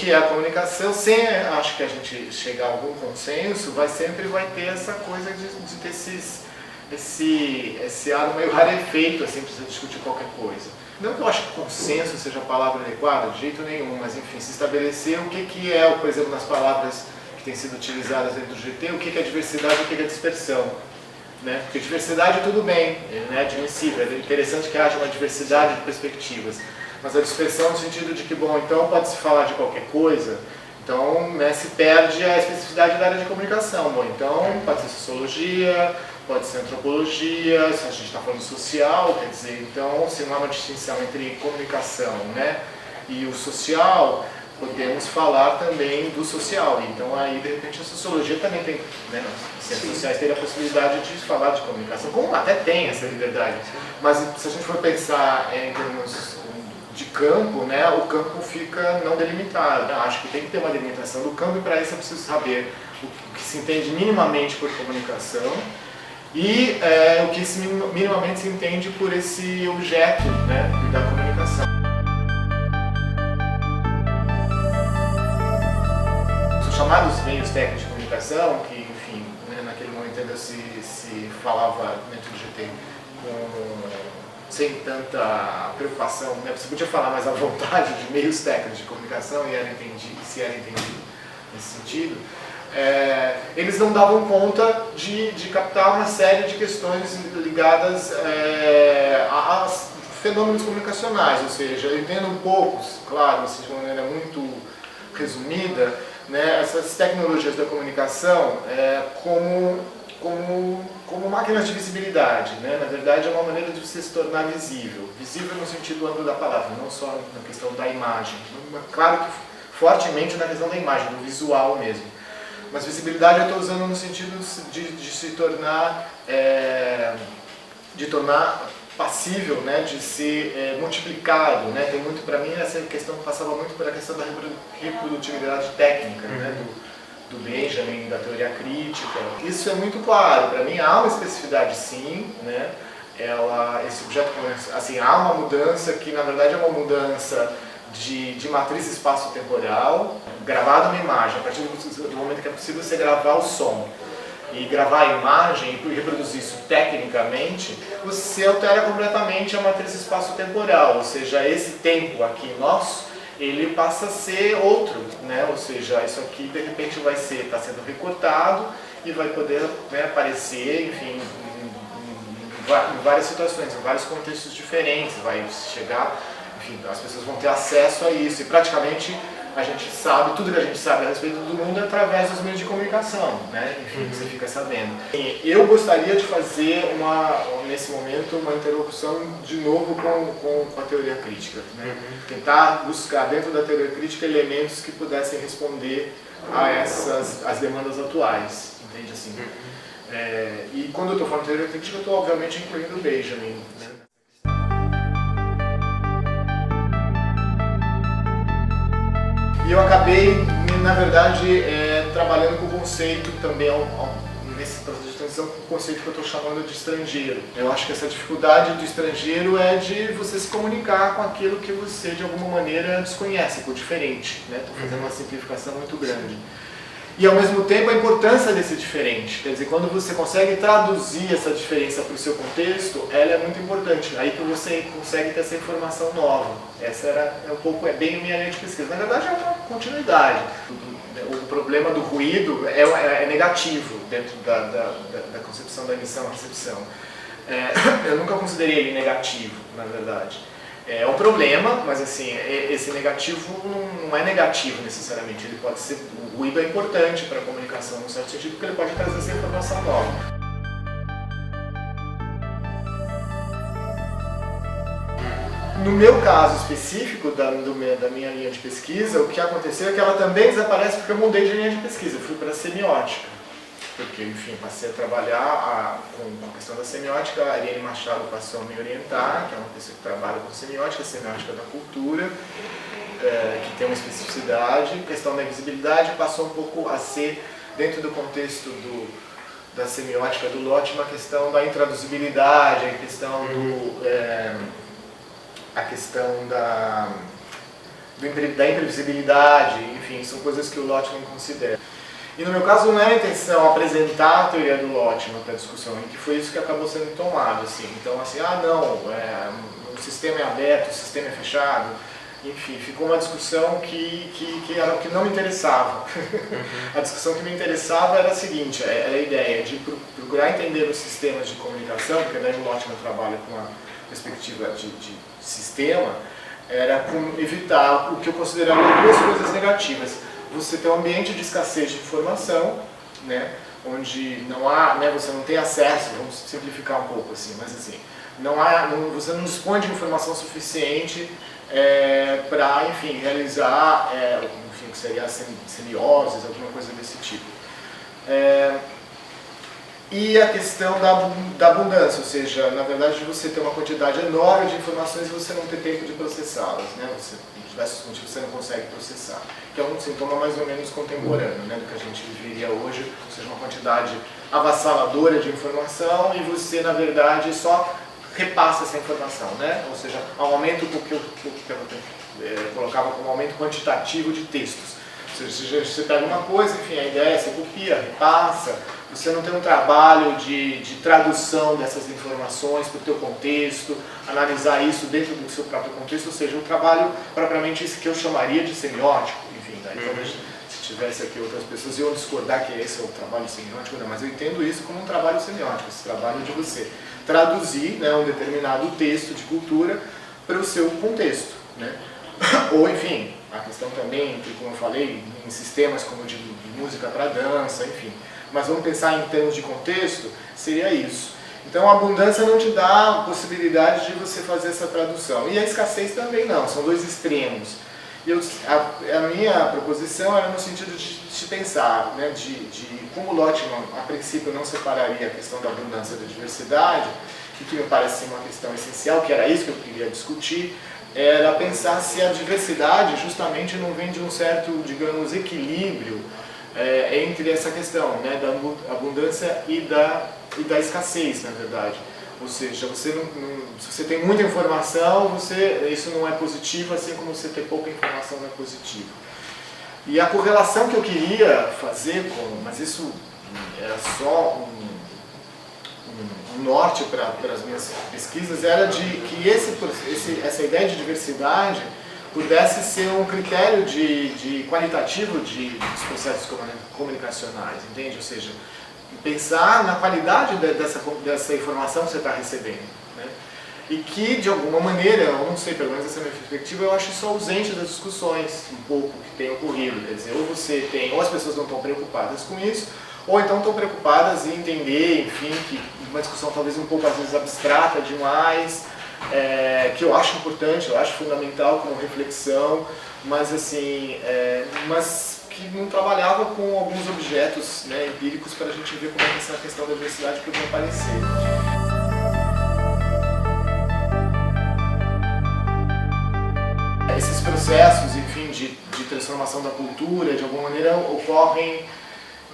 que é a comunicação, sem, acho que a gente chegar a algum consenso, sempre vai ter essa coisa de ter esse ar meio rarefeito, assim, para você discutir qualquer coisa. Não que eu acho que consenso seja a palavra adequada, de jeito nenhum, mas enfim, se estabelecer o que é, por exemplo, nas palavras que têm sido utilizadas dentro do GT, o que é diversidade e o que é dispersão. Né? Porque diversidade tudo bem, né? Admissível, é interessante que haja uma diversidade de perspectivas, mas a dispersão no sentido de que, bom, então pode-se falar de qualquer coisa, então, né, se perde a especificidade da área de comunicação. Bom, então pode ser sociologia, pode ser antropologia, se a gente está falando social, quer dizer, então se não há uma distinção entre comunicação, né, e o social, podemos falar também do social. Então aí, de repente, a sociologia também tem, né, as ciências sociais teriam a possibilidade de falar de comunicação, como até tem essa liberdade. Mas se a gente for pensar em termos de campo, né, o campo fica não delimitado. Eu acho que tem que ter uma delimitação do campo, e para isso é preciso saber o que se entende minimamente por comunicação e o que minimamente se entende por esse objeto, né, da comunicação. Os chamados meios técnicos de comunicação, que, enfim, né, naquele momento ainda se falava dentro do GT sem tanta preocupação, né? Você podia falar mais à vontade de meios técnicos de comunicação se era entendido nesse sentido. Eles não davam conta de captar uma série de questões ligadas a fenômenos comunicacionais, ou seja, eu entendo um pouco, claro, assim, de uma maneira muito resumida, né, essas tecnologias da comunicação como máquinas de visibilidade, né? Na verdade é uma maneira de você se tornar visível. Visível no sentido amplo da palavra, não só na questão da imagem. Claro que fortemente na questão da imagem, do visual mesmo. Mas visibilidade eu estou usando no sentido de se tornar, passível, né? De ser multiplicado, né? Tem muito, para mim, essa questão passava muito pela questão da reprodutibilidade técnica, né? Do Benjamin, da teoria crítica. Isso é muito claro, para mim há uma especificidade sim, né? Esse objeto, assim, há uma mudança que na verdade é uma mudança de matriz espaço-temporal, gravada uma imagem, a partir do momento que é possível você gravar o som e gravar a imagem e reproduzir isso tecnicamente, você altera completamente a matriz espaço-temporal, ou seja, esse tempo aqui nosso, ele passa a ser outro, né? Ou seja, isso aqui de repente está sendo recortado e vai poder, né, aparecer, enfim, em várias situações, em vários contextos diferentes, vai chegar, enfim, as pessoas vão ter acesso a isso e praticamente a gente sabe, tudo que a gente sabe a respeito do mundo é através dos meios de comunicação, né? Enfim, você fica sabendo. Eu gostaria de fazer, nesse momento, uma interlocução de novo com a teoria crítica, né? Tentar buscar dentro da teoria crítica elementos que pudessem responder a as demandas atuais, entende assim? E quando eu estou falando de teoria crítica, eu estou obviamente incluindo o Benjamin, né? E eu acabei, na verdade, trabalhando com o conceito também, nesse processo de transição, com o conceito que eu estou chamando de estrangeiro. Eu acho que essa dificuldade do estrangeiro é de você se comunicar com aquilo que você, de alguma maneira, desconhece, por diferente, né? Estou fazendo uma simplificação muito grande. E, ao mesmo tempo, a importância desse diferente. Quer dizer, quando você consegue traduzir essa diferença para o seu contexto, ela é muito importante. Aí que você consegue ter essa informação nova. Essa é bem a minha linha de pesquisa. Na verdade, é uma continuidade. O problema do ruído é negativo dentro da concepção da emissão-recepção. Eu nunca considerei ele negativo, na verdade. É um problema, mas assim, esse negativo não é negativo necessariamente. Ele pode ser, o ruído é importante para a comunicação, num certo sentido, porque ele pode trazer essa informação nova. No meu caso específico, da minha linha de pesquisa, o que aconteceu é que ela também desaparece porque eu mudei de linha de pesquisa, eu fui para a semiótica. Porque, enfim, passei a trabalhar com a questão da semiótica, a Ariane Machado passou a me orientar, que é uma pessoa que trabalha com semiótica da cultura, que tem uma especificidade. A questão da invisibilidade passou um pouco a ser, dentro do contexto da semiótica do Lott, uma questão da intraduzibilidade, a questão da imprevisibilidade, enfim, são coisas que o Lotman considera. E no meu caso não era a intenção apresentar a teoria do Lotman para a discussão, e que foi isso que acabou sendo tomado, assim. Então, assim, o sistema é aberto, o sistema é fechado, enfim, ficou uma discussão que era o que não me interessava. A discussão que me interessava era a seguinte, era a ideia de procurar entender os sistemas de comunicação, porque daí o Lotman trabalha com uma perspectiva de sistema, era evitar o que eu consideraria duas coisas negativas. Você tem um ambiente de escassez de informação, né, onde não há, né, você não tem acesso, vamos simplificar um pouco assim, mas assim, você não dispõe de informação suficiente para, enfim, realizar, enfim, que seria semioses, alguma coisa desse tipo. E a questão da abundância, ou seja, na verdade você ter uma quantidade enorme de informações e você não ter tempo de processá-las, né? Você, por diversos motivos você não consegue processar, que é um sintoma mais ou menos contemporâneo, né, do que a gente viveria hoje, ou seja, uma quantidade avassaladora de informação e você, na verdade, só repassa essa informação, né? Ou seja, há um aumento que eu colocava como aumento quantitativo de textos. Ou seja, você pega uma coisa, enfim, a ideia é você copia, repassa, você não tem um trabalho de tradução dessas informações para o teu contexto, analisar isso dentro do seu próprio contexto, ou seja, um trabalho propriamente isso que eu chamaria de semiótico, enfim, daí talvez se tivesse aqui outras pessoas iam discordar que esse é o trabalho semiótico, não, mas eu entendo isso como um trabalho semiótico, esse trabalho de você traduzir, né, um determinado texto de cultura para o seu contexto, né? Ou, enfim, a questão também, como eu falei, em sistemas como de música para dança, enfim. Mas vamos pensar em termos de contexto, seria isso. Então a abundância não te dá a possibilidade de você fazer essa tradução. E a escassez também não, são dois extremos. E a minha proposição era no sentido de pensar, né, de como Lotman, a princípio, não separaria a questão da abundância e da diversidade, e que me parece ser uma questão essencial, que era isso que eu queria discutir, era pensar se a diversidade justamente não vem de um certo, digamos, equilíbrio entre essa questão, né, da abundância e da escassez, na verdade. Ou seja, se você tem muita informação, isso não é positivo, assim como você ter pouca informação não é positivo. E a correlação que eu queria fazer, mas isso era só um norte para as minhas pesquisas, era de que essa ideia de diversidade pudesse ser um critério qualitativo dos processos comunicacionais, entende? Ou seja, pensar na qualidade dessa informação que você está recebendo, né? E que, de alguma maneira, eu não sei, pelo menos essa é a minha perspectiva, eu acho isso ausente das discussões, um pouco, que tem ocorrido. Quer dizer, ou as pessoas não estão preocupadas com isso, ou então estão preocupadas em entender, enfim, que uma discussão talvez um pouco, às vezes, abstrata demais, que eu acho importante, eu acho fundamental como reflexão, mas, assim, que não trabalhava com alguns objetos, né, empíricos para a gente ver como é que essa questão da diversidade podia aparecer. Esses processos, enfim, de transformação da cultura, de alguma maneira, ocorrem,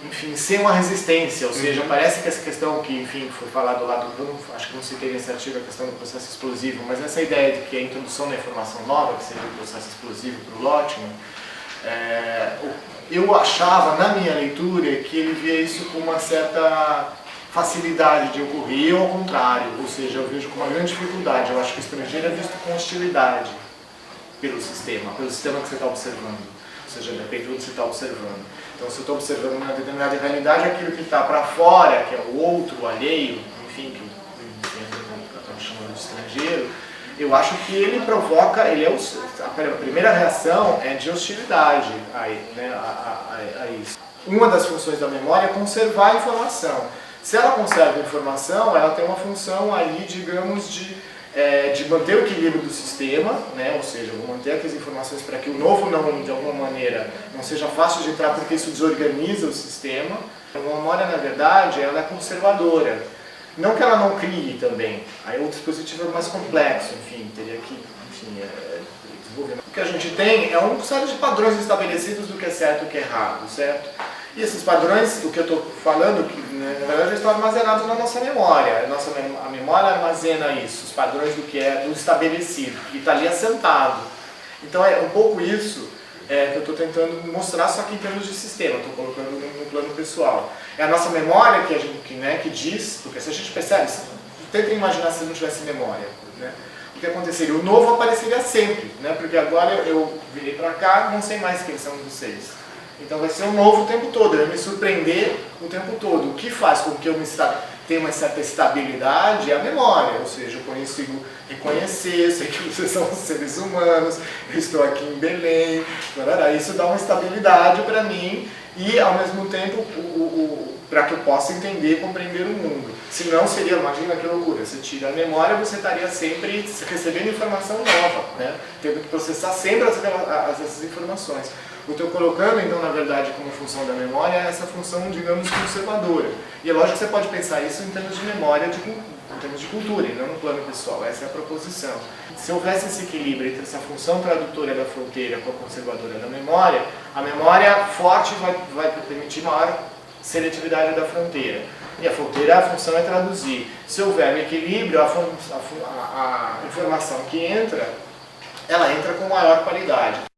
enfim, sem uma resistência, ou seja, parece que essa questão que, enfim, foi falado lá acho que não citei nesse artigo a questão do processo explosivo, mas essa ideia de que a introdução da informação nova, que seria o processo explosivo para o Lotman, eu achava, na minha leitura, que ele via isso com uma certa facilidade de ocorrer, ou ao contrário, ou seja, eu vejo com uma grande dificuldade. Eu acho que o estrangeiro é visto com hostilidade pelo sistema que você está observando, ou seja, depende de onde você está observando. Então, se eu estou observando uma determinada realidade, aquilo que está para fora, que é o outro, o alheio, enfim, que estamos chamando de estrangeiro, eu acho que ele provoca, a primeira reação é de hostilidade a isso. Uma das funções da memória é conservar a informação. Se ela conserva a informação, ela tem uma função ali, digamos, de manter o equilíbrio do sistema, né? Ou seja, vou manter aquelas informações para que o novo não, de alguma maneira, não seja fácil de entrar, porque isso desorganiza o sistema. A memória, na verdade, ela é conservadora. Não que ela não crie também, aí o dispositivo é mais complexo, enfim, teria que desenvolver. O que a gente tem é uma série de padrões estabelecidos do que é certo e o que é errado, certo? E esses padrões, o que eu estou falando, que na verdade estão armazenados na nossa memória. A memória armazena isso, os padrões do que é do estabelecido, que está ali assentado. Então é um pouco isso que eu estou tentando mostrar, só que em termos de sistema, estou colocando no plano pessoal. É a nossa memória que a gente que diz, porque se a gente percebe, tenta imaginar se não tivesse memória, né? O que aconteceria? O novo apareceria sempre, né? Porque agora eu virei para cá, não sei mais quem são vocês. Então vai ser um novo o tempo todo, eu me surpreender o tempo todo. O que faz com que eu tenha uma certa estabilidade é a memória, ou seja, eu consigo reconhecer, sei que vocês são seres humanos, eu estou aqui em Belém, isso dá uma estabilidade para mim e ao mesmo tempo para que eu possa entender e compreender o mundo. Senão seria, imagina que loucura, você tira a memória, você estaria sempre recebendo informação nova, né? Tendo que processar sempre essas informações. O que eu estou colocando, então, na verdade, como função da memória, é essa função, digamos, conservadora. E é lógico que você pode pensar isso em termos de memória, em termos de cultura, e não no plano pessoal. Essa é a proposição. Se houvesse esse equilíbrio entre essa função tradutora da fronteira com a conservadora da memória, a memória forte vai permitir maior seletividade da fronteira. E a fronteira, a função é traduzir. Se houver um equilíbrio, a informação que entra, ela entra com maior qualidade.